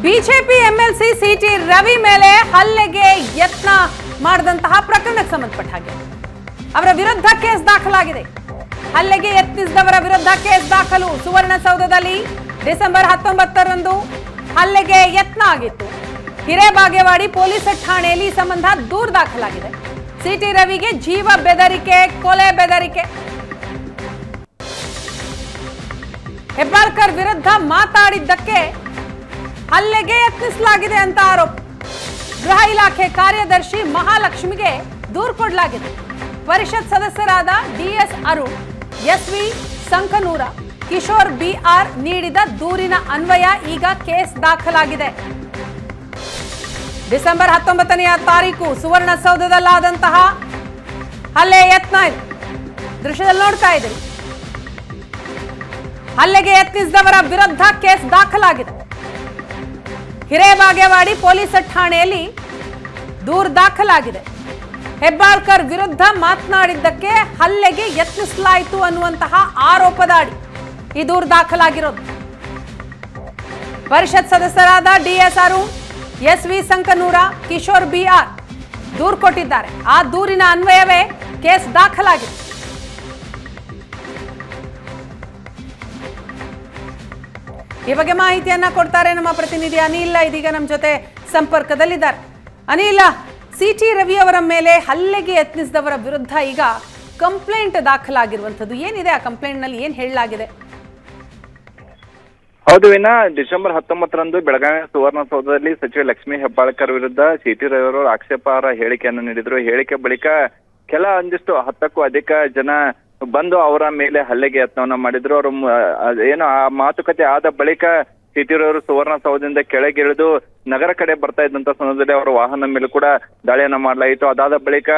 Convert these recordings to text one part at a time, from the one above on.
BJP MLC city Ravi ಮೇಲೆ ಹಲ್ಲೆಗೆ ಯತ್ನ ಮಾಡಿದಂತಹ ಪ್ರಕರಣಕ್ಕೆ ಸಂಬಂಧಪಟ್ಟ ಹಾಗೆ ಅವರ ವಿರುದ್ಧ ಕೇಸ್ ದಾಖಲಾಗಿದೆ. ಹಲ್ಲೆಗೆ ಯತ್ನಿಸಿದವರ ವಿರುದ್ಧ ಕೇಸ್ ದಾಖಲು. ಸುವರ್ಣಸೌಧದಲ್ಲಿ ಡಿಸೆಂಬರ್ 19ರಂದು ಹಲ್ಲೆಗೆ ಯತ್ನ ಆಗಿತ್ತು. ಹಿರೇಬಾಗೇವಾಡಿ ಪೊಲೀಸ್ ಠಾಣೆಯಲ್ಲಿ ಈ ಸಂಬಂಧ ದೂರು ದಾಖಲಾಗಿದೆ. ಸಿಟಿ ರವಿಗೆ ಜೀವ ಬೆದರಿಕೆ, ಕೊಲೆ ಬೆದರಿಕೆ. ಹೆಬ್ಬಾಳ್ಕರ್ ವಿರುದ್ಧ ಮಾತಾಡಿದ್ದಕ್ಕೆ ಹಲ್ಲೆಗೆ ಯತ್ನಿಸಲಾಗಿದೆ ಅಂತ ಆರೋಪ. ಗೃಹ ಇಲಾಖೆ ಕಾರ್ಯದರ್ಶಿ ಮಹಾಲಕ್ಷ್ಮಿಗೆ ದೂರು ಕೊಡಲಾಗಿದೆ. ಪರಿಷತ್ ಸದಸ್ಯರಾದ D S Arun, S V Sankanur, Kishore B R ನೀಡಿದ ದೂರಿನ ಅನ್ವಯ ಈಗ ಕೇಸ್ ದಾಖಲಾಗಿದೆ. ಡಿಸೆಂಬರ್ 19ನೆಯ ತಾರೀಕು ಸುವರ್ಣಸೌಧದಲ್ಲಾದಂತಹ ಹಲ್ಲೆ ಯತ್ನ ಇದೆ. ದೃಶ್ಯದಲ್ಲಿ ನೋಡ್ತಾ ಇದ್ದೀರಿ. ಹಲ್ಲೆಗೆ ಯತ್ನಿಸಿದವರ ವಿರುದ್ಧ ಕೇಸ್ ದಾಖಲಾಗಿದೆ. ಹಿರೇಬಾಗೇವಾಡಿ ಪೊಲೀಸ್ ಠಾಣೆಯಲ್ಲಿ ದೂರು ದಾಖಲಾಗಿದೆ. ಹೆಬ್ಬಾಳ್ಕರ್ ವಿರುದ್ಧ ಮಾತನಾಡಿದ್ದಕ್ಕೆ ಹಲ್ಲೆಗೆ ಯತ್ನಿಸಲಾಯಿತು ಅನ್ನುವಂತಹ ಆರೋಪದ ಅಡಿ ಈ ದೂರು ದಾಖಲಾಗಿರೋದು. ಪರಿಷತ್ ಸದಸ್ಯರಾದ D S Arun, S V Sankanur, Kishore B R ದೂರು ಕೊಟ್ಟಿದ್ದಾರೆ. ಆ ದೂರಿನ ಅನ್ವಯವೇ ಕೇಸ್ ದಾಖಲಾಗಿದೆ. ಈ ಬಗ್ಗೆ ಮಾಹಿತಿಯನ್ನ ಕೊಡ್ತಾರೆ ನಮ್ಮ ಪ್ರತಿನಿಧಿ ಅನಿಲ್. ಇದೀಗ ನಮ್ಮ ಜೊತೆ ಸಂಪರ್ಕದಲ್ಲಿದ್ದಾರೆ. ಅನಿಲ್, ಸಿಟಿ ರವಿ ಅವರ ಮೇಲೆ ಹಲ್ಲೆಗೆ ಯತ್ನಿಸಿದವರ ವಿರುದ್ಧ ಈಗ ಕಂಪ್ಲೇಂಟ್ ದಾಖಲಾಗಿರುವಂತದ್ದು ಏನಿದೆ? ಆ ಕಂಪ್ಲೇಂಟ್ ನಲ್ಲಿ ಏನ್ ಹೇಳಲಾಗಿದೆ? ಹೌದು ವಿನಾ, ಡಿಸೆಂಬರ್ 19ರಂದು ಬೆಳಗಾವಿ ಸುವರ್ಣಸೌಧದಲ್ಲಿ ಸಚಿವ ಲಕ್ಷ್ಮೀ ಹೆಬ್ಬಾಳ್ಕರ್ ವಿರುದ್ಧ ಸಿಟಿ ರವಿ ಅವರು ಆಕ್ಷೇಪಾರ್ಹ ಹೇಳಿಕೆಯನ್ನು ನೀಡಿದ್ರು. ಹೇಳಿಕೆ ಬಳಿಕ ಒಂದಿಷ್ಟು 10ಕ್ಕೂ ಅಧಿಕ ಜನ ಬಂದು ಅವರ ಮೇಲೆ ಹಲ್ಲೆಗೆ ಯತ್ನವನ್ನ ಮಾಡಿದ್ರು. ಅವರು ಏನು ಆ ಮಾತುಕತೆ ಆದ ಬಳಿಕ ಸಿಟಿ ರವಿ ಅವರು ಸುವರ್ಣಸೌಧದಿಂದ ಕೆಳಗಿಳಿದು ನಗರ ಕಡೆ ಬರ್ತಾ ಇದ್ದಂತ ಸಂದರ್ಭದಲ್ಲಿ ಅವರ ವಾಹನ ಮೇಲೆ ಕೂಡ ದಾಳಿಯನ್ನ ಮಾಡಲಾಯಿತು. ಅದಾದ ಬಳಿಕ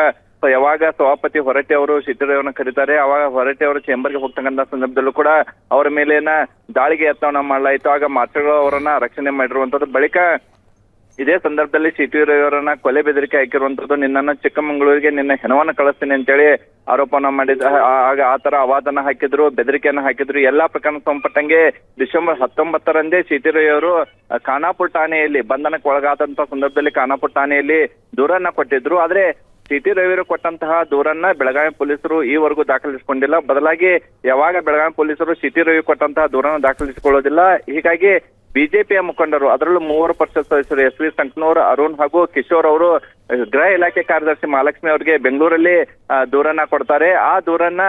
ಯಾವಾಗ ಸಭಾಪತಿ ಹೊರಟ್ಟಿ ಅವರು ಸಿಟಿ ರವಿ ಅವರನ್ನ ಕರೀತಾರೆ, ಅವಾಗ ಹೊರಟ್ಟಿ ಅವರು ಚೇಂಬರ್ಗೆ ಹೋಗ್ತಕ್ಕಂಥ ಸಂದರ್ಭದಲ್ಲೂ ಕೂಡ ಅವರ ಮೇಲೇನ ದಾಳಿಗೆ ಯತ್ನವನ್ನ ಮಾಡಲಾಯಿತು. ಆಗ ಮಾರ್ಷಲ್ ಅವರನ್ನ ರಕ್ಷಣೆ ಮಾಡಿರುವಂತದ್ದು. ಬಳಿಕ ಇದೇ ಸಂದರ್ಭದಲ್ಲಿ ಸಿಟಿ ರವಿ ಅವರನ್ನ ಕೊಲೆ ಬೆದರಿಕೆ ಹಾಕಿರುವಂತದ್ದು. ನಿನ್ನನ್ನು ಚಿಕ್ಕಮಗಳೂರಿಗೆ ನಿನ್ನ ಹೆಣವನ್ನ ಕಳಿಸ್ತೀನಿ ಅಂತೇಳಿ ಆರೋಪನ ಮಾಡಿದ. ಆಗ ಆತರ ಅವಾದನ ಹಾಕಿದ್ರು, ಬೆದರಿಕೆಯನ್ನ ಹಾಕಿದ್ರು. ಎಲ್ಲಾ ಪ್ರಕರಣ ಸಂಪಟ್ಟಂಗೆ ಡಿಸೆಂಬರ್ 19ರಂದೇ ಸಿಟಿ ರವಿ ಅವರು ಖಾನಾಪುರ ಠಾಣೆಯಲ್ಲಿ ಬಂಧನಕ್ಕೆ ಒಳಗಾದಂತ ಸಂದರ್ಭದಲ್ಲಿ ಖಾನಾಪುರ ಠಾಣೆಯಲ್ಲಿ ದೂರನ್ನ ಕೊಟ್ಟಿದ್ರು. ಆದ್ರೆ ಸಿಟಿ ರವಿಯವರು ಕೊಟ್ಟಂತಹ ದೂರನ್ನ ಬೆಳಗಾವಿ ಪೊಲೀಸರು ಈವರೆಗೂ ದಾಖಲಿಸಿಕೊಂಡಿಲ್ಲ. ಬದಲಾಗಿ ಯಾವಾಗ ಬೆಳಗಾವಿ ಪೊಲೀಸರು ಸಿಟಿ ರವಿ ಕೊಟ್ಟಂತಹ ದೂರನ್ನು ದಾಖಲಿಸಿಕೊಳ್ಳೋದಿಲ್ಲ. ಹೀಗಾಗಿ ಬಿಜೆಪಿಯ ಮುಖಂಡರು, ಅದರಲ್ಲೂ 3 ಪರಿಷತ್ ಸದಸ್ಯರು ಎಸ್ವಿ ಸಂಕನೂರ್, ಅರುಣ್ ಹಾಗೂ ಕಿಶೋರ್ ಅವರು ಗೃಹ ಇಲಾಖೆ ಕಾರ್ಯದರ್ಶಿ ಮಹಾಲಕ್ಷ್ಮಿ ಅವರಿಗೆ ಬೆಂಗಳೂರಲ್ಲಿ ದೂರನ್ನ ಕೊಡ್ತಾರೆ. ಆ ದೂರನ್ನ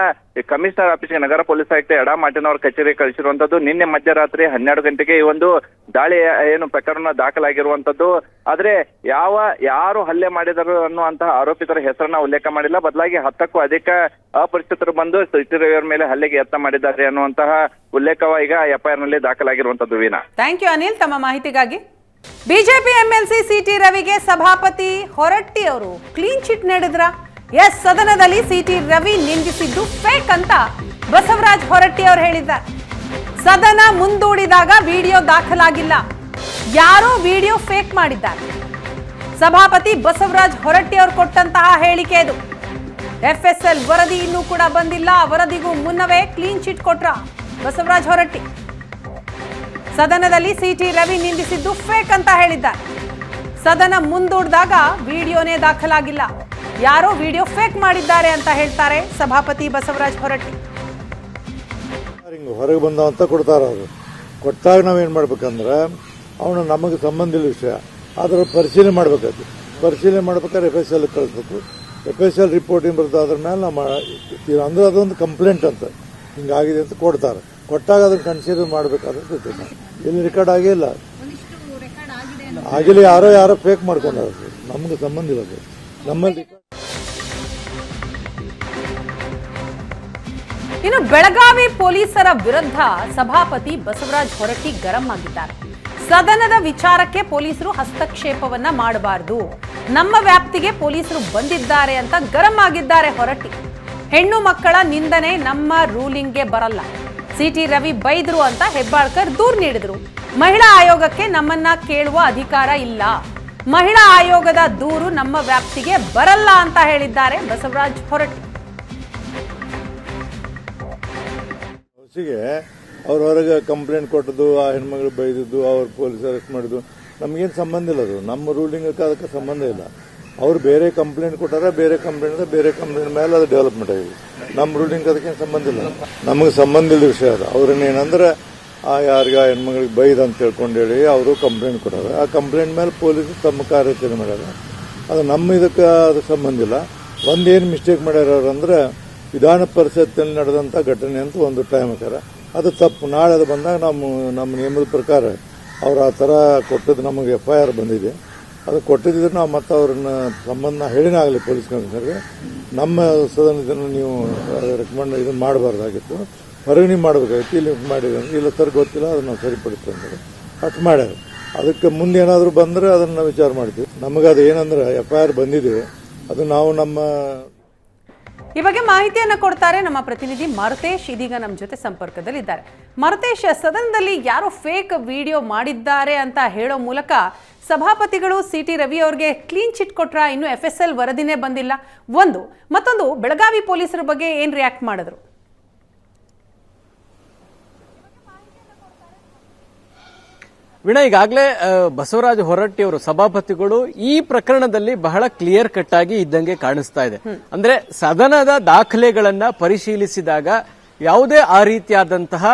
ಕಮಿಷನರ್ ಆಫೀಸ್ಗೆ ನಗರ ಪೊಲೀಸ್ ಆಯುಕ್ತ ಎಡಾ ಮಾರ್ಟಿನ್ ಅವರ ಕಚೇರಿಗೆ ಕಳಿಸಿರುವಂತದ್ದು. ನಿನ್ನೆ ಮಧ್ಯರಾತ್ರಿ 12 ಗಂಟೆಗೆ ಈ ಒಂದು ದಾಳಿ ಏನು ಪ್ರಕರಣ ದಾಖಲಾಗಿರುವಂತದ್ದು. ಆದ್ರೆ ಯಾರು ಹಲ್ಲೆ ಮಾಡಿದರು ಅನ್ನುವಂತಹ ಆರೋಪಿತರ ಹೆಸರನ್ನ ಉಲ್ಲೇಖ ಮಾಡಿಲ್ಲ. ಬದಲಾಗಿ 10ಕ್ಕೂ ಅಧಿಕ ಅಪರಿಚಿತರು ಬಂದು ಸಿಟಿ ರವಿ ಅವರ ಮೇಲೆ ಹಲ್ಲೆಗೆ ಯತ್ನ ಮಾಡಿದ್ದಾರೆ ಅನ್ನುವಂತಹ ಉಲ್ಲೇಖವ ಈಗ ಎಫ್ಐಆರ್ ನಲ್ಲಿ ದಾಖಲಾಗಿರುವಂತದ್ದು. ವೀಣಾ, ಥ್ಯಾಂಕ್ ಯು ಅನಿಲ್ ತಮ್ಮ ಮಾಹಿತಿಗಾಗಿ. ಬಿಜೆಪಿ ಎಂಎಲ್ಸಿ ಸಿಟಿ ರವಿಗೆ ಸಭಾಪತಿ ಹೊರಟ್ಟಿ ಅವರು ಕ್ಲೀನ್ ಚಿಟ್ ನೀಡಿದ್ರ? ಎಸ್, ಸದನದಲ್ಲಿ ಸಿಟಿ ರವಿ ನಿಂದಿಸಿದ್ದು ಫೇಕ್ ಅಂತ ಬಸವರಾಜ್ ಹೊರಟ್ಟಿ ಅವರು ಹೇಳಿದ್ದಾರೆ. ಸದನ ಮುಂದೂಡಿದಾಗ ವಿಡಿಯೋ ದಾಖಲಾಗಿಲ್ಲ, ಯಾರೋ ವಿಡಿಯೋ ಫೇಕ್ ಮಾಡಿದ್ದಾರೆ. ಸಭಾಪತಿ ಬಸವರಾಜ್ ಹೊರಟ್ಟಿ ಅವರು ಕೊಟ್ಟಂತಹ ಹೇಳಿಕೆ ಇದು. ಎಫ್ಎಸ್ಎಲ್ ವರದಿ ಇನ್ನೂ ಕೂಡ ಬಂದಿಲ್ಲ. ವರದಿಗೂ ಮುನ್ನವೇ ಕ್ಲೀನ್ ಚಿಟ್ ಕೊಟ್ರ ಬಸವರಾಜ್ ಹೊರಟ್ಟಿ. ಸದನದಲ್ಲಿ ಸಿಟಿ ರವಿ ನಿಂದಿಸಿದ್ದು ಫೇಕ್ ಅಂತ ಹೇಳಿದ್ದಾರೆ. ಸದನ ಮುಂದೂಡಿದಾಗ ವಿಡಿಯೋನೇ ದಾಖಲಾಗಿಲ್ಲ, ಯಾರೋ ವಿಡಿಯೋ ಫೇಕ್ ಮಾಡಿದ್ದಾರೆ ಅಂತ ಹೇಳ್ತಾರೆ ಸಭಾಪತಿ ಬಸವರಾಜ್ ಹೊರಟ್ಟಿ. ಹೊರಗೆ ಬಂದವಂತ ಕೊಡ್ತಾರ. ಅವರು ಕೊಟ್ಟಾಗ ನಾವೇನ್ ಮಾಡ್ಬೇಕಂದ್ರೆ ಅವನು ನಮಗೆ ಸಂಬಂಧ ಇಲ್ಲ ವಿಷಯ, ಅದರ ಪರಿಶೀಲನೆ ಮಾಡ್ಬೇಕಾಯ್ತು. ಪರಿಶೀಲನೆ ಮಾಡ್ಬೇಕಾದ್ರೆ FSL ಕಳಿಸ್ಬೇಕು. FSL ರಿಪೋರ್ಟಿಂಗ್ ಬರ್ತದೆ. ಅದ್ರ ಮೇಲೆ ನಾವು ಅಂದ್ರೆ ಅದೊಂದು ಕಂಪ್ಲೇಂಟ್ ಅಂತ ಹಿಂಗಾಗಿದೆ ಅಂತ ಕೊಡ್ತಾರೆ. ಕೊಟ್ಟಾಗ ಅದನ್ನ ಕನ್ಸಿಡರ್ ಮಾಡ್ಬೇಕಾದ್ರೆ ಇಲ್ಲಿ ರೆಕಾರ್ಡ್ ಆಗಿಲ್ಲ, ಆಗಿಲ್ಲ, ಯಾರೋ ಫೇಕ್ ಮಾಡ್ಕೊಂಡ್ರ. ನಮ್ಗೆ ಸಂಬಂಧ ಇಲ್ಲ ನಮ್ಮಲ್ಲಿ. ಇನ್ನು ಬೆಳಗಾವಿ ಪೊಲೀಸರ ವಿರುದ್ಧ ಸಭಾಪತಿ ಬಸವರಾಜ್ ಹೊರಟ್ಟಿ ಗರಂ ಆಗಿದ್ದಾರೆ. ಸದನದ ವಿಚಾರಕ್ಕೆ ಪೊಲೀಸರು ಹಸ್ತಕ್ಷೇಪವನ್ನ ಮಾಡಬಾರದು, ನಮ್ಮ ವ್ಯಾಪ್ತಿಗೆ ಪೊಲೀಸರು ಬಂದಿದ್ದಾರೆ ಅಂತ ಗರಂ ಆಗಿದ್ದಾರೆ ಹೊರಟ್ಟಿ. ಹೆಣ್ಣು ಮಕ್ಕಳ ನಿಂದನೆ ನಮ್ಮ ರೂಲಿಂಗ್ಗೆ ಬರಲ್ಲ, ಸಿಟಿ ರವಿ ಬೈದ್ರು ಅಂತ ಹೆಬ್ಬಾಳ್ಕರ್ ದೂರು ನೀಡಿದ್ರು. ಮಹಿಳಾ ಆಯೋಗಕ್ಕೆ ನಮ್ಮನ್ನ ಕೇಳುವ ಅಧಿಕಾರ ಇಲ್ಲ, ಮಹಿಳಾ ಆಯೋಗದ ದೂರು ನಮ್ಮ ವ್ಯಾಪ್ತಿಗೆ ಬರಲ್ಲ ಅಂತ ಹೇಳಿದ್ದಾರೆ ಬಸವರಾಜ್ ಹೊರಟ್ಟಿ. ಅವ್ರ ಹೊರಗೆ ಕಂಪ್ಲೇಂಟ್ ಕೊಟ್ಟದ್ದು, ಆ ಹೆಣ್ಮಗಳು ಬೈದಿದ್ದು, ಅವ್ರ ಪೊಲೀಸ್ ಅರೆಸ್ಟ್ ಮಾಡಿದ್ದು ನಮಗೇನು ಸಂಬಂಧ ಇಲ್ಲ, ಅದು ನಮ್ಮ ರೂಲಿಂಗಕ್ಕೆ ಅದಕ್ಕೆ ಸಂಬಂಧ ಇಲ್ಲ. ಅವ್ರು ಬೇರೆ ಕಂಪ್ಲೇಂಟ್ ಕೊಟ್ಟಾರ, ಬೇರೆ ಕಂಪ್ಲೇಂಟ್ ಮೇಲೆ ಅದು ಡೆವಲಪ್ಮೆಂಟ್ ಆಗಿದೆ. ನಮ್ಮ ರೂಲಿಂಗ್ ಅದಕ್ಕೇನು ಸಂಬಂಧ ಇಲ್ಲ, ನಮಗೆ ಸಂಬಂಧ ಇಲ್ಲದ ವಿಷಯ ಅದು. ಅವ್ರನ್ನೇನಂದ್ರೆ ಯಾರಿಗ ಹೆಣ್ಮಗಳಿಗೆ ಬೈದ್ ಅಂತ ತಿಳ್ಕೊಂಡೇಳಿ ಅವರು ಕಂಪ್ಲೇಂಟ್ ಕೊಟ್ಟಾರ. ಆ ಕಂಪ್ಲೇಂಟ್ ಮೇಲೆ ಪೊಲೀಸರು ತಮ್ಮ ಕಾರ್ಯಾಚರಣೆ ಮಾಡ್ಯಾರ. ಅದು ನಮ್ಮ ಇದಕ್ಕೆ ಅದು ಸಂಬಂಧ ಇಲ್ಲ. ಒಂದೇನು ಮಿಸ್ಟೇಕ್ ಮಾಡ್ಯಾರ ಅವ್ರಂದ್ರೆ ವಿಧಾನ ಪರಿಷತ್ತಲ್ಲಿ ನಡೆದಂಥ ಘಟನೆ ಅಂತ ಒಂದು ಟೈಮ್ ಹಾಕ್ಯಾರ, ಅದು ತಪ್ಪು. ನಾಳೆ ಅದು ಬಂದಾಗ ನಮ್ಮ ನಿಯಮದ ಪ್ರಕಾರ ಅವ್ರು ಆ ಥರ ಕೊಟ್ಟದ್ದು ನಮಗೆ FIR ಬಂದಿದೆ. ಅದು ಕೊಟ್ಟಿದ್ರೆ ನಾವು ಮತ್ತೆ ಅವ್ರನ್ನ ಸಂಬಂಧ ಹೇಳಿನೇ ಆಗಲಿ ಪೊಲೀಸ್ ಕಮಿಷನರ್ಗೆ. ನಮ್ಮ ಸದನದಲ್ಲಿ ನೀವು ರೆಕಮೆಂಡ್ ಇದನ್ನು ಮಾಡಬಾರ್ದಾಗಿತ್ತು, ಹೊರಗಣಿ ಮಾಡಬೇಕಾಗಿತ್ತು. ಇಲ್ಲಿ ಮಾಡಿದ್ರೆ ಇಲ್ಲ ಸರ್ ಗೊತ್ತಿಲ್ಲ, ಅದನ್ನು ನಾವು ಸರಿಪಡಿಸ್ತೇವೆ ಅಂದರೆ ಅಷ್ಟು ಮಾಡ್ಯಾರ. ಅದಕ್ಕೆ ಮುಂದೆ ಏನಾದರೂ ಬಂದರೆ ಅದನ್ನು ವಿಚಾರ ಮಾಡ್ತೀವಿ. ನಮಗೆ ಅದು ಏನಂದ್ರೆ FIR ಬಂದಿದೆ, ಅದು ನಾವು ನಮ್ಮ ಈ ಬಗ್ಗೆ ಮಾಹಿತಿಯನ್ನು ಕೊಡ್ತಾರೆ ನಮ್ಮ ಪ್ರತಿನಿಧಿ ಮರುತೇಶ್. ಇದೀಗ ನಮ್ಮ ಜೊತೆ ಸಂಪರ್ಕದಲ್ಲಿದ್ದಾರೆ. ಮರುತೇಶ್, ಸದನದಲ್ಲಿ ಯಾರೋ ಫೇಕ್ ವಿಡಿಯೋ ಮಾಡಿದ್ದಾರೆ ಅಂತ ಹೇಳೋ ಮೂಲಕ ಸಭಾಪತಿಗಳು CT ರವಿ ಅವರಿಗೆ ಕ್ಲೀನ್ ಚಿಟ್ ಕೊಟ್ರ? ಇನ್ನು FSL ವರದಿನೇ ಬಂದಿಲ್ಲ. ಮತ್ತೊಂದು, ಬೆಳಗಾವಿ ಪೊಲೀಸರ ಬಗ್ಗೆ ಏನು ರಿಯಾಕ್ಟ್ ಮಾಡಿದ್ರು? ವೀಣಾ, ಈಗಾಗಲೇ ಬಸವರಾಜ ಹೊರಟ್ಟಿ ಅವರು ಸಭಾಪತಿಗಳು ಈ ಪ್ರಕರಣದಲ್ಲಿ ಬಹಳ ಕ್ಲಿಯರ್ ಕಟ್ ಆಗಿ ಇದ್ದಂಗೆ ಕಾಣಿಸ್ತಾ ಇದೆ. ಅಂದ್ರೆ ಸದನದ ದಾಖಲೆಗಳನ್ನ ಪರಿಶೀಲಿಸಿದಾಗ ಯಾವುದೇ ಆ ರೀತಿಯಾದಂತಹ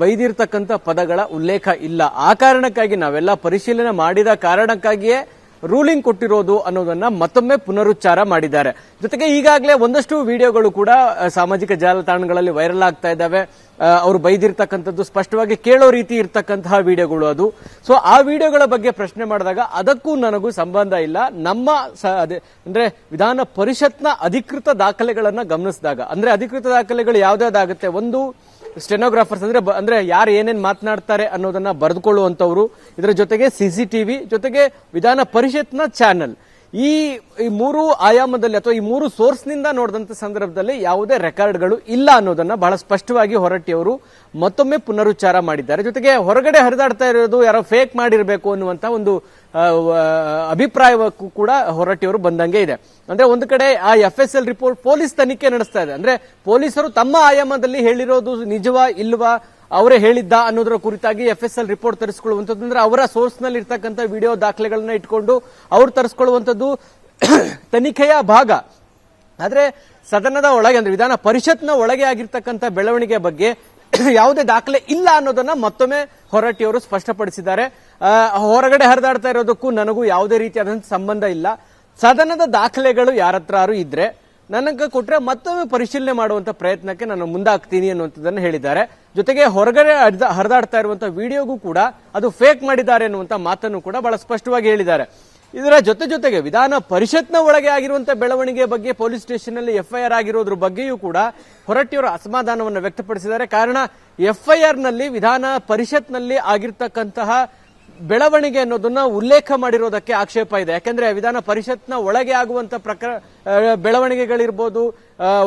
ಬೈದಿರ್ತಕ್ಕಂಥ ಪದಗಳ ಉಲ್ಲೇಖ ಇಲ್ಲ. ಆ ಕಾರಣಕ್ಕಾಗಿ ನಾವೆಲ್ಲ ಪರಿಶೀಲನೆ ಮಾಡಿದ ಕಾರಣಕ್ಕಾಗಿಯೇ ರೂಲಿಂಗ್ ಕೊಟ್ಟಿರೋದು ಅನ್ನೋದನ್ನ ಮತ್ತೊಮ್ಮೆ ಪುನರುಚ್ಚಾರ ಮಾಡಿದ್ದಾರೆ. ಜೊತೆಗೆ ಈಗಾಗಲೇ ಒಂದಷ್ಟು ವಿಡಿಯೋಗಳು ಕೂಡ ಸಾಮಾಜಿಕ ಜಾಲತಾಣಗಳಲ್ಲಿ ವೈರಲ್ ಆಗ್ತಾ ಇದ್ದಾವೆ. ಅವರು ಬೈದಿರ್ತಕ್ಕಂಥದ್ದು ಸ್ಪಷ್ಟವಾಗಿ ಕೇಳೋ ರೀತಿ ಇರ್ತಕ್ಕಂತಹ ವಿಡಿಯೋಗಳು ಅದು. ಸೊ ಆ ವಿಡಿಯೋಗಳ ಬಗ್ಗೆ ಪ್ರಶ್ನೆ ಮಾಡಿದಾಗ ಅದಕ್ಕೂ ನನಗೂ ಸಂಬಂಧ ಇಲ್ಲ. ನಮ್ಮ ಅಂದ್ರೆ ವಿಧಾನ ಪರಿಷತ್ನ ಅಧಿಕೃತ ದಾಖಲೆಗಳನ್ನ ಗಮನಿಸಿದಾಗ, ಅಂದ್ರೆ ಅಧಿಕೃತ ದಾಖಲೆಗಳು ಯಾವ್ದಾಗುತ್ತೆ, ಒಂದು ಸ್ಟೆನೋಗ್ರಾಫರ್ಸ್ ಅಂದ್ರೆ ಯಾರು ಏನೇನ್ ಮಾತನಾಡ್ತಾರೆ ಅನ್ನೋದನ್ನ ಬರೆದುಕೊಳ್ಳುವಂತವ್ರು, ಇದರ ಜೊತೆಗೆ CCTV, ಜೊತೆಗೆ ವಿಧಾನ ಪರಿಷತ್ನ ಚಾನೆಲ್, ಈ ಮೂರು ಆಯಾಮದಲ್ಲಿ ಅಥವಾ ಈ ಮೂರು ಸೋರ್ಸ್ ನಿಂದ ನೋಡಿದಂತ ಸಂದರ್ಭದಲ್ಲಿ ಯಾವುದೇ ರೆಕಾರ್ಡ್ಗಳು ಇಲ್ಲ ಅನ್ನೋದನ್ನ ಬಹಳ ಸ್ಪಷ್ಟವಾಗಿ ಹೊರಟ್ಟಿಯವರು ಮತ್ತೊಮ್ಮೆ ಪುನರುಚ್ಚಾರ ಮಾಡಿದ್ದಾರೆ. ಜೊತೆಗೆ ಹೊರಗಡೆ ಹರಿದಾಡ್ತಾ ಇರೋದು ಯಾರೋ ಫೇಕ್ ಮಾಡಿರಬೇಕು ಅನ್ನುವಂತ ಒಂದು ಅಭಿಪ್ರಾಯವಕ್ಕೂ ಕೂಡ ಹೊರಟ್ಟಿಯವರು ಬಂದಂಗೆ ಇದೆ. ಅಂದ್ರೆ ಒಂದು ಕಡೆ ಆ FSL ರಿಪೋರ್ಟ್ ಪೊಲೀಸ್ ತನಿಖೆ ನಡೆಸ್ತಾ ಇದೆ. ಅಂದ್ರೆ ಪೊಲೀಸರು ತಮ್ಮ ಆಯಾಮದಲ್ಲಿ ಹೇಳಿರೋದು ನಿಜವಾ ಇಲ್ವಾ, ಅವರೇ ಹೇಳಿದ್ದ ಅನ್ನೋದರ ಕುರಿತಾಗಿ FSL ರಿಪೋರ್ಟ್ ತರಿಸಿಕೊಳ್ಳುವಂಥದ್ದು, ಅಂದ್ರೆ ಅವರ ಸೋರ್ಸ್ ನಲ್ಲಿ ಇರ್ತಕ್ಕಂಥ ವಿಡಿಯೋ ದಾಖಲೆಗಳನ್ನ ಇಟ್ಕೊಂಡು ಅವ್ರು ತರಿಸಿಕೊಳ್ಳುವಂಥದ್ದು ತನಿಖೆಯ ಭಾಗ. ಆದ್ರೆ ಸದನದ ಒಳಗೆ ಅಂದ್ರೆ ವಿಧಾನ ಪರಿಷತ್ನ ಒಳಗೆ ಆಗಿರ್ತಕ್ಕಂಥ ಬೆಳವಣಿಗೆ ಬಗ್ಗೆ ಯಾವುದೇ ದಾಖಲೆ ಇಲ್ಲ ಅನ್ನೋದನ್ನ ಮತ್ತೊಮ್ಮೆ ಹೊರಟ್ಟಿಯವರು ಸ್ಪಷ್ಟಪಡಿಸಿದ್ದಾರೆ. ಹೊರಗಡೆ ಹರಿದಾಡ್ತಾ ಇರೋದಕ್ಕೂ ನನಗೂ ಯಾವುದೇ ರೀತಿಯಾದಂತಹ ಸಂಬಂಧ ಇಲ್ಲ. ಸದನದ ದಾಖಲೆಗಳು ಯಾರತ್ರಾರು ಇದ್ರೆ ನನಗೆ ಕೊಟ್ರೆ ಮತ್ತೊಮ್ಮೆ ಪರಿಶೀಲನೆ ಮಾಡುವಂತ ಪ್ರಯತ್ನಕ್ಕೆ ನಾನು ಮುಂದಾಗ್ತೀನಿ ಅನ್ನುವಂಥದ್ದನ್ನು ಹೇಳಿದ್ದಾರೆ. ಜೊತೆಗೆ ಹೊರಗಡೆ ಹರಿದಾಡ್ತಾ ಇರುವಂತಹ ವಿಡಿಯೋಗೂ ಕೂಡ ಅದು ಫೇಕ್ ಮಾಡಿದ್ದಾರೆ ಅನ್ನುವಂತ ಮಾತನ್ನು ಕೂಡ ಬಹಳ ಸ್ಪಷ್ಟವಾಗಿ ಹೇಳಿದ್ದಾರೆ. ಇದರ ಜೊತೆಗೆ ವಿಧಾನ ಪರಿಷತ್ನ ಒಳಗೆ ಆಗಿರುವಂತಹ ಬೆಳವಣಿಗೆ ಬಗ್ಗೆ ಪೊಲೀಸ್ ಸ್ಟೇಷನ್ ನಲ್ಲಿ FIR ಆಗಿರೋದ್ರ ಬಗ್ಗೆಯೂ ಕೂಡ ಹೊರಟ್ಟಿಯವರ ಅಸಮಾಧಾನವನ್ನು ವ್ಯಕ್ತಪಡಿಸಿದ್ದಾರೆ. ಕಾರಣ FIR ನಲ್ಲಿ ವಿಧಾನ ಪರಿಷತ್ನಲ್ಲಿ ಆಗಿರ್ತಕ್ಕಂತಹ ಬೆಳವಣಿಗೆ ಅನ್ನೋದನ್ನ ಉಲ್ಲೇಖ ಮಾಡಿರೋದಕ್ಕೆ ಆಕ್ಷೇಪ ಇದೆ. ಯಾಕಂದ್ರೆ ವಿಧಾನ ಪರಿಷತ್ನ ಒಳಗೆ ಆಗುವಂತ ಬೆಳವಣಿಗೆಗಳಿರ್ಬೋದು,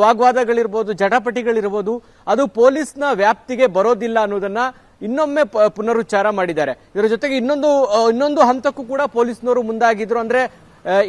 ವಾಗ್ವಾದಗಳಿರ್ಬೋದು, ಜಟಾಪಟಿಗಳಿರ್ಬೋದು, ಅದು ಪೊಲೀಸ್ನ ವ್ಯಾಪ್ತಿಗೆ ಬರೋದಿಲ್ಲ ಅನ್ನೋದನ್ನ ಇನ್ನೊಮ್ಮೆ ಪುನರುಚ್ಚಾರ ಮಾಡಿದ್ದಾರೆ. ಇದರ ಜೊತೆಗೆ ಇನ್ನೊಂದು ಹಂತಕ್ಕೂ ಕೂಡ ಪೊಲೀಸ್ನವರು ಮುಂದಾಗಿದ್ರು. ಅಂದ್ರೆ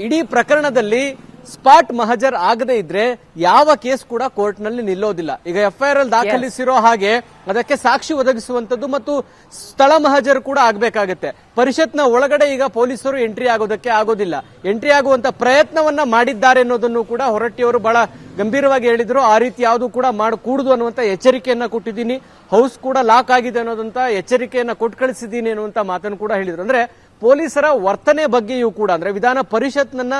ಇಡೀ ಪ್ರಕರಣದಲ್ಲಿ ಸ್ಪಾಟ್ ಮಹಜರ್ ಆಗದೆ ಇದ್ರೆ ಯಾವ ಕೇಸ್ ಕೂಡ ಕೋರ್ಟ್ ನಲ್ಲಿ ನಿಲ್ಲೋದಿಲ್ಲ. ಈಗ FIR ಅಲ್ಲಿ ದಾಖಲಿಸಿರೋ ಹಾಗೆ ಅದಕ್ಕೆ ಸಾಕ್ಷಿ ಒದಗಿಸುವಂತದ್ದು ಮತ್ತು ಸ್ಥಳ ಮಹಜರ್ ಕೂಡ ಆಗ್ಬೇಕಾಗತ್ತೆ. ಪರಿಷತ್ನ ಒಳಗಡೆ ಈಗ ಪೊಲೀಸರು ಎಂಟ್ರಿ ಆಗೋದಕ್ಕೆ ಆಗೋದಿಲ್ಲ. ಎಂಟ್ರಿ ಆಗುವಂತ ಪ್ರಯತ್ನವನ್ನ ಮಾಡಿದ್ದಾರೆ ಅನ್ನೋದನ್ನು ಕೂಡ ಹೊರಟ್ಟಿಯವರು ಬಹಳ ಗಂಭೀರವಾಗಿ ಹೇಳಿದ್ರು. ಆ ರೀತಿ ಯಾವುದು ಕೂಡ ಮಾಡಕೂಡುದು ಅನ್ನುವಂತ ಎಚ್ಚರಿಕೆಯನ್ನ ಕೊಟ್ಟಿದ್ದೀನಿ, ಹೌಸ್ ಕೂಡ ಲಾಕ್ ಆಗಿದೆ ಅನ್ನೋದಂತ ಎಚ್ಚರಿಕೆಯನ್ನ ಕೊಟ್ಟು ಕಳಿಸಿದ್ದೀನಿ ಅನ್ನುವಂತ ಮಾತನ್ನು ಕೂಡ ಹೇಳಿದ್ರು. ಅಂದ್ರೆ ಪೊಲೀಸರ ವರ್ತನೆ ಬಗ್ಗೆಯೂ ಕೂಡ ಅಂದ್ರೆ ವಿಧಾನ ಪರಿಷತ್ನನ್ನ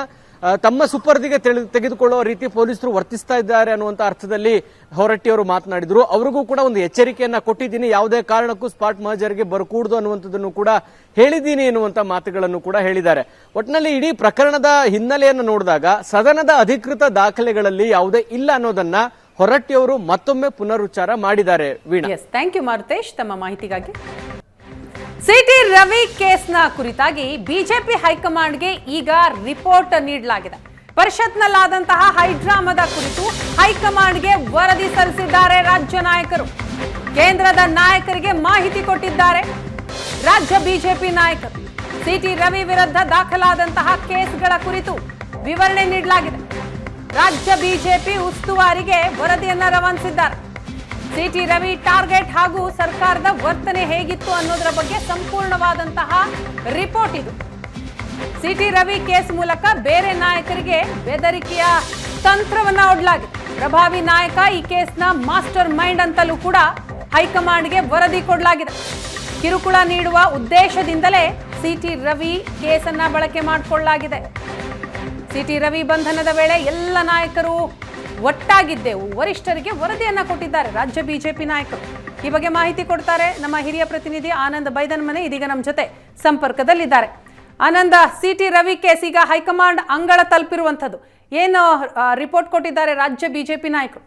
ತಮ್ಮ ಸುಪರ್ದಿಗೆ ತೆಗೆದುಕೊಳ್ಳುವ ರೀತಿ ಪೊಲೀಸರು ವರ್ತಿಸ್ತಾ ಇದ್ದಾರೆ ಅನ್ನುವಂತ ಅರ್ಥದಲ್ಲಿ ಹೊರಟ್ಟಿಯವರು ಮಾತನಾಡಿದ್ರು. ಅವರಿಗೂ ಕೂಡ ಒಂದು ಎಚ್ಚರಿಕೆಯನ್ನ ಕೊಟ್ಟಿದ್ದೀನಿ, ಯಾವುದೇ ಕಾರಣಕ್ಕೂ ಸ್ಪಾಟ್ ಮಹಜರ್ಗೆ ಬರಕೂಡದು ಅನ್ನುವಂಥದ್ದನ್ನು ಕೂಡ ಹೇಳಿದ್ದೀನಿ ಎನ್ನುವಂತ ಮಾತುಗಳನ್ನು ಕೂಡ ಹೇಳಿದ್ದಾರೆ. ಒಟ್ಟಿನಲ್ಲಿ ಇಡೀ ಪ್ರಕರಣದ ಹಿನ್ನೆಲೆಯನ್ನು ನೋಡಿದಾಗ ಸದನದ ಅಧಿಕೃತ ದಾಖಲೆಗಳಲ್ಲಿ ಯಾವುದೇ ಇಲ್ಲ ಅನ್ನೋದನ್ನ ಹೊರಟ್ಟಿಯವರು ಮತ್ತೊಮ್ಮೆ ಪುನರುಚ್ಚಾರ ಮಾಡಿದ್ದಾರೆ. ವೀಣಾ, ಥ್ಯಾಂಕ್ ಯು ಮರುತೇಶ್ ತಮ್ಮ ಮಾಹಿತಿಗಾಗಿ. CT ರವಿ ಕೇಸ್ನ ಕುರಿತಾಗಿ ಬಿಜೆಪಿ ಹೈಕಮಾಂಡ್ಗೆ ಈಗ ರಿಪೋರ್ಟ್ ನೀಡಲಾಗಿದೆ. ಪರಿಷತ್ನಲ್ಲಾದಂತಹ ಹೈಡ್ರಾಮದ ಕುರಿತು ಹೈಕಮಾಂಡ್ಗೆ ವರದಿ ಸಲ್ಲಿಸಿದ್ದಾರೆ ರಾಜ್ಯ ನಾಯಕರು. ಕೇಂದ್ರದ ನಾಯಕರಿಗೆ ಮಾಹಿತಿ ಕೊಟ್ಟಿದ್ದಾರೆ ರಾಜ್ಯ ಬಿಜೆಪಿ ನಾಯಕರು. CT ರವಿ ವಿರುದ್ಧ ದಾಖಲಾದಂತಹ ಕೇಸ್ಗಳ ಕುರಿತು ವಿವರಣೆ ನೀಡಲಾಗಿದೆ. ರಾಜ್ಯ ಬಿಜೆಪಿ ಉಸ್ತುವಾರಿಗೆ ವರದಿಯನ್ನ ರವಾನಿಸಿದ್ದಾರೆ. CT ರವಿ ಟಾರ್ಗೆಟ್ ಹಾಗೂ ಸರ್ಕಾರ ಸರ್ಕಾರದ ವರ್ತನೆ ಹೇಗಿತ್ತು ಅನ್ನೋದರ ಬಗ್ಗೆ ಸಂಪೂರ್ಣವಾದಂತಹ ರಿಪೋರ್ಟ್ ಇದು. ಸಿಟಿ ರವಿ ಕೇಸ್ ಮೂಲಕ ಬೇರೆ ನಾಯಕರಿಗೆ ಬೆದರಿಕೆಯ ತಂತ್ರವನ್ನ ಒಡ್ಲಾಗಿದೆ. ಪ್ರಭಾವಿ ನಾಯಕ ಈ ಕೇಸ್ನ ಮಾಸ್ಟರ್ ಮೈಂಡ್ ಅಂತಲೂ ಕೂಡ ಹೈಕಮಾಂಡ್ಗೆ ವರದಿ ಕೊಡಲಾಗಿದೆ. ಕಿರುಕುಳ ನೀಡುವ ಉದ್ದೇಶದಿಂದಲೇ ಸಿಟಿ ರವಿ ಕೇಸನ್ನ ಬಳಕೆ ಮಾಡಿಕೊಳ್ಳಲಾಗಿದೆ. ಸಿಟಿ ರವಿ ಬಂಧನದ ವೇಳೆ ಎಲ್ಲ ನಾಯಕರು ಒಟ್ಟಾಗಿದ್ದೆವು, ವರಿಷ್ಠರಿಗೆ ವರದಿಯನ್ನ ಕೊಟ್ಟಿದ್ದಾರೆ ರಾಜ್ಯ ಬಿಜೆಪಿ ನಾಯಕರು. ಈ ಬಗ್ಗೆ ಮಾಹಿತಿ ಕೊಡ್ತಾರೆ ನಮ್ಮ ಹಿರಿಯ ಪ್ರತಿನಿಧಿ ಆನಂದ್ ಬೈದನ್ಮನೆ, ಇದೀಗ ನಮ್ಮ ಜೊತೆ ಸಂಪರ್ಕದಲ್ಲಿದ್ದಾರೆ. ಆನಂದ, ಸಿಟಿ ರವಿ ಕೇಸ್ ಈಗ ಹೈಕಮಾಂಡ್ ಅಂಗಳ ತಲುಪಿರುವಂಥದ್ದು, ಏನು ರಿಪೋರ್ಟ್ ಕೊಟ್ಟಿದ್ದಾರೆ ರಾಜ್ಯ ಬಿಜೆಪಿ ನಾಯಕರು?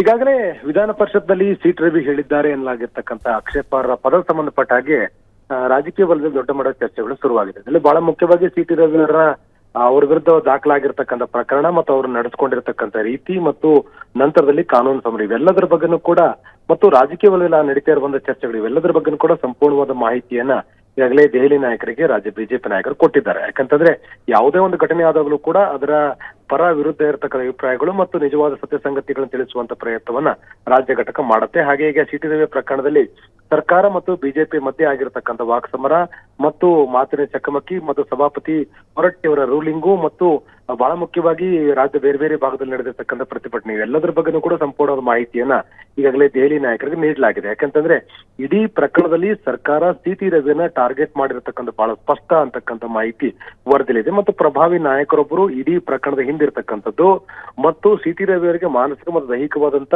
ಈಗಾಗಲೇ ವಿಧಾನ ಪರಿಷತ್ನಲ್ಲಿ ಸಿಟಿ ರವಿ ಹೇಳಿದ್ದಾರೆ ಎನ್ನಲಾಗಿರ್ತಕ್ಕಂಥ ಆಕ್ಷೇಪಾರ್ಹ ಪದ ಸಂಬಂಧಪಟ್ಟ ಹಾಗೆ ರಾಜಕೀಯ ವಲಯದಲ್ಲಿ ದೊಡ್ಡ ಮಟ್ಟದ ಚರ್ಚೆಗಳು ಶುರುವಾಗಿದೆ. ಇಲ್ಲಿ ಬಹಳ ಮುಖ್ಯವಾಗಿ ಸಿಟಿ ರವಿ ಅವ್ರ ವಿರುದ್ಧ ದಾಖಲಾಗಿರ್ತಕ್ಕಂಥ ಪ್ರಕರಣ ಮತ್ತು ಅವರು ನಡೆಸ್ಕೊಂಡಿರ್ತಕ್ಕಂಥ ರೀತಿ ಮತ್ತು ನಂತರದಲ್ಲಿ ಕಾನೂನು ಸಮರ ಇವೆಲ್ಲದರ ಬಗ್ಗೆನೂ ಕೂಡ ಮತ್ತು ರಾಜಕೀಯ ವಲಯದಲ್ಲಿ ನಡೀತಾ ಇರುವಂತಹ ಚರ್ಚೆಗಳು ಇವೆಲ್ಲದರ ಬಗ್ಗೆನೂ ಕೂಡ ಸಂಪೂರ್ಣವಾದ ಮಾಹಿತಿಯನ್ನ ಈಗಾಗಲೇ ದೆಹಲಿ ನಾಯಕರಿಗೆ ರಾಜ್ಯ ಬಿಜೆಪಿ ನಾಯಕರು ಕೊಟ್ಟಿದ್ದಾರೆ. ಯಾಕಂತಂದ್ರೆ ಯಾವುದೇ ಒಂದು ಘಟನೆ ಆದಾಗಲೂ ಕೂಡ ಅದರ ಪರ ವಿರುದ್ಧ ಇರತಕ್ಕಂಥ ಅಭಿಪ್ರಾಯಗಳು ಮತ್ತು ನಿಜವಾದ ಸತ್ಯ ಸಂಗತಿಗಳನ್ನು ತಿಳಿಸುವಂತ ಪ್ರಯತ್ನವನ್ನ ರಾಜ್ಯ ಘಟಕ ಮಾಡುತ್ತೆ. ಹಾಗೆ ಈಗ ಸಿಟಿ ರವಿ ಪ್ರಕರಣದಲ್ಲಿ ಸರ್ಕಾರ ಮತ್ತು ಬಿಜೆಪಿ ಮಧ್ಯೆ ಆಗಿರತಕ್ಕಂಥ ವಾಕ್ಸಮರ ಮತ್ತು ಮಾತಿನ ಚಕಮಕಿ ಮತ್ತು ಸಭಾಪತಿ ಹೊರಟ್ಟಿ ಅವರ ರೂಲಿಂಗು ಮತ್ತು ಬಹಳ ಮುಖ್ಯವಾಗಿ ರಾಜ್ಯ ಬೇರೆ ಬೇರೆ ಭಾಗದಲ್ಲಿ ನಡೆದಿರ್ತಕ್ಕಂಥ ಪ್ರತಿಭಟನೆ ಇವೆಲ್ಲದರ ಬಗ್ಗೆನೂ ಕೂಡ ಸಂಪೂರ್ಣವಾದ ಮಾಹಿತಿಯನ್ನ ಈಗಾಗಲೇ ದೆಹಲಿ ನಾಯಕರಿಗೆ ನೀಡಲಾಗಿದೆ. ಯಾಕಂತಂದ್ರೆ ಇಡೀ ಪ್ರಕರಣದಲ್ಲಿ ಸರ್ಕಾರ ಸಿಟಿ ರವಿಯನ್ನ ಟಾರ್ಗೆಟ್ ಮಾಡಿರತಕ್ಕಂಥ ಬಹಳ ಸ್ಪಷ್ಟ ಅಂತಕ್ಕಂಥ ಮಾಹಿತಿ ವರದಿಲಿದೆ ಮತ್ತು ಪ್ರಭಾವಿ ನಾಯಕರೊಬ್ಬರು ಇಡೀ ಪ್ರಕರಣದ ಹಿಂದಿರ್ತಕ್ಕಂಥದ್ದು ಮತ್ತು ಸಿಟಿ ರವಿ ಅವರಿಗೆ ಮಾನಸಿಕ ಮತ್ತು ದೈಹಿಕವಾದಂತ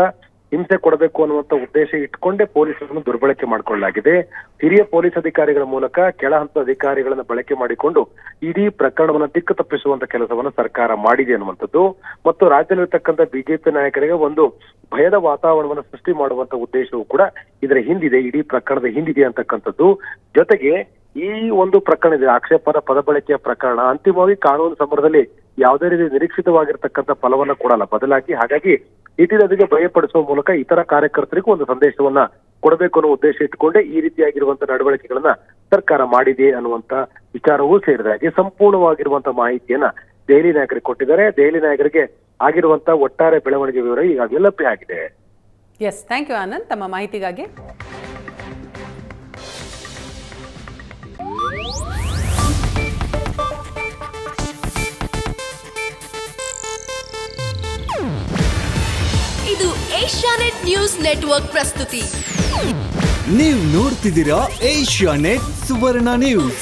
ಹಿಂಸೆ ಕೊಡಬೇಕು ಅನ್ನುವಂತ ಉದ್ದೇಶ ಇಟ್ಕೊಂಡೇ ಪೊಲೀಸರನ್ನು ದುರ್ಬಳಕೆ ಮಾಡಿಕೊಳ್ಳಲಾಗಿದೆ. ಹಿರಿಯ ಪೊಲೀಸ್ ಅಧಿಕಾರಿಗಳ ಮೂಲಕ ಕೆಳ ಹಂತದ ಅಧಿಕಾರಿಗಳನ್ನ ಬಳಕೆ ಮಾಡಿಕೊಂಡು ಇಡೀ ಪ್ರಕರಣವನ್ನ ದಿಕ್ಕು ತಪ್ಪಿಸುವಂತ ಕೆಲಸವನ್ನ ಸರ್ಕಾರ ಮಾಡಿದೆ ಅನ್ನುವಂಥದ್ದು ಮತ್ತು ರಾಜ್ಯದಲ್ಲಿರ್ತಕ್ಕಂಥ ಬಿಜೆಪಿ ನಾಯಕರಿಗೆ ಒಂದು ಭಯದ ವಾತಾವರಣವನ್ನು ಸೃಷ್ಟಿ ಮಾಡುವಂತ ಉದ್ದೇಶವೂ ಕೂಡ ಇದರ ಹಿಂದಿದೆ, ಇಡೀ ಪ್ರಕರಣದ ಹಿಂದಿದೆ ಅಂತಕ್ಕಂಥದ್ದು. ಜೊತೆಗೆ ಈ ಒಂದು ಪ್ರಕರಣ ಇದೆ ಆಕ್ಷೇಪಾರ್ಹ ಪದ ಬಳಕೆಯ ಪ್ರಕರಣ ಅಂತಿಮವಾಗಿ ಕಾನೂನು ಸಮರದಲ್ಲಿ ಯಾವುದೇ ರೀತಿ ನಿರೀಕ್ಷಿತವಾಗಿರ್ತಕ್ಕಂಥ ಫಲವನ್ನ ಕೊಡಲ್ಲ, ಬದಲಾಗಿ ಹಾಗಾಗಿ ಸಿಟಿ ರವಿಗೆ ಭಯಪಡಿಸುವ ಮೂಲಕ ಇತರ ಕಾರ್ಯಕರ್ತರಿಗೂ ಒಂದು ಸಂದೇಶವನ್ನ ಕೊಡಬೇಕು ಅನ್ನೋ ಉದ್ದೇಶ ಇಟ್ಟುಕೊಂಡೇ ಈ ರೀತಿಯಾಗಿರುವಂತಹ ನಡವಳಿಕೆಗಳನ್ನ ಸರ್ಕಾರ ಮಾಡಿದೆ ಅನ್ನುವಂತ ವಿಚಾರವೂ ಸೇರಿದಾಗೆ ಸಂಪೂರ್ಣವಾಗಿರುವಂತಹ ಮಾಹಿತಿಯನ್ನ ದೆಹಲಿ ನಾಯಕರಿಗೆ ಕೊಟ್ಟಿದ್ದಾರೆ. ದೆಹಲಿ ನಾಯಕರಿಗೆ ಆಗಿರುವಂತಹ ಒಟ್ಟಾರೆ ಬೆಳವಣಿಗೆ ವಿವರ ಈಗಾಗಲೇ ಲಭ್ಯ ಆಗಿದೆ. ಎಸ್, ಥ್ಯಾಂಕ್ ಯು ಆನಂದ್ ತಮ್ಮ ಮಾಹಿತಿಗಾಗಿ. ಇದು ಏಷ್ಯಾನೆಟ್ ನ್ಯೂಸ್ ನೆಟ್ವರ್ಕ್ ಪ್ರಸ್ತುತಿ. ನೀವು ನೋಡ್ತಿದ್ದೀರಾ ಏಷ್ಯಾನೆಟ್ ಸುವರ್ಣ ನ್ಯೂಸ್.